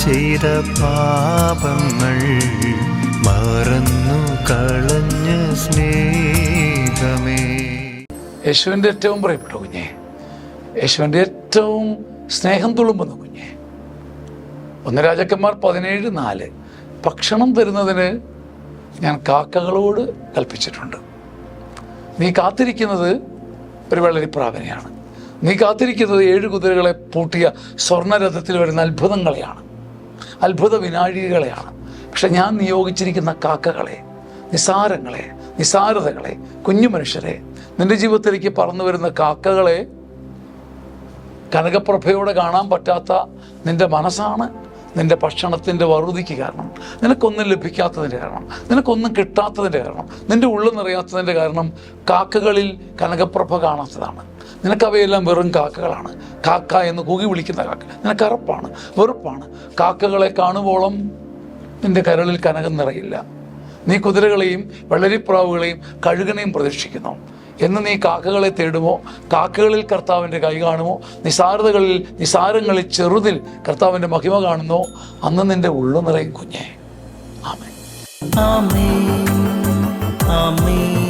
ചെയ്ത പാപങ്ങൾ മറന്നു കളഞ്ഞ സ്നേഹമേ. യേശുവിൻ്റെ ഏറ്റവും പ്രിയപ്പെട്ട കുഞ്ഞെ, യേശുവിൻ്റെ ഏറ്റവും സ്നേഹം തുളുമ്പുന്ന കുഞ്ഞെ, 1 രാജാക്കന്മാർ 17:4 ഭക്ഷണം തരുന്നതിന് ഞാൻ കാക്കകളോട് കൽപ്പിച്ചിട്ടുണ്ട്. നീ കാത്തിരിക്കുന്നത് ഒരു വെള്ളരിപ്രാവിനെയാണ്. നീ കാത്തിരിക്കുന്നത് 7 കുതിരകളെ പൂട്ടിയ സ്വർണ്ണരഥത്തിൽ വരുന്ന അത്ഭുതങ്ങളെയാണ്, അത്ഭുത വിനാഴികളെയാണ്. പക്ഷെ ഞാൻ നിയോഗിച്ചിരിക്കുന്ന കാക്കകളെ, നിസാരങ്ങളെ, നിസാരതകളെ, കുഞ്ഞു മനുഷ്യരെ, നിൻ്റെ ജീവിതത്തിലേക്ക് പറന്നു വരുന്ന കാക്കകളെ കനകപ്രഭയോടെ കാണാൻ പറ്റാത്ത നിൻ്റെ മനസ്സാണ് നിൻ്റെ ഭക്ഷണത്തിൻ്റെ വറുതിക്ക് കാരണം. നിനക്കൊന്നും ലഭിക്കാത്തതിൻ്റെ കാരണം, നിനക്കൊന്നും കിട്ടാത്തതിൻ്റെ കാരണം, നിൻ്റെ ഉള്ളു നിറയാത്തതിൻ്റെ കാരണം കാക്കകളിൽ കനകപ്രഭ കാണാത്തതാണ്. നിനക്കവയെല്ലാം വെറും കാക്കകളാണ്. കാക്ക എന്ന് കൂകി വിളിക്കുന്ന കാക്ക നിനക്ക് അറപ്പാണ്, വെറുപ്പാണ്. കാക്കകളെ കാണുവോളം നിൻ്റെ കരളിൽ കനകം നിറയില്ല. നീ കുതിരകളെയും വെള്ളരിപ്രാവുകളെയും കഴുകനെയും പ്രതീക്ഷിക്കുന്നു. എന്ന് നീ കാക്കകളെ തേടുമോ, കാക്കകളിൽ കർത്താവിൻ്റെ കൈ കാണുമോ, നിസാരങ്ങളിൽ ചെറുതിൽ കർത്താവിൻ്റെ മഹിമ കാണുന്നോ, അന്ന് നിൻ്റെ ഉള്ളു നിറയും കുഞ്ഞെ. ആമേൻ. ആമേൻ. ആമേൻ.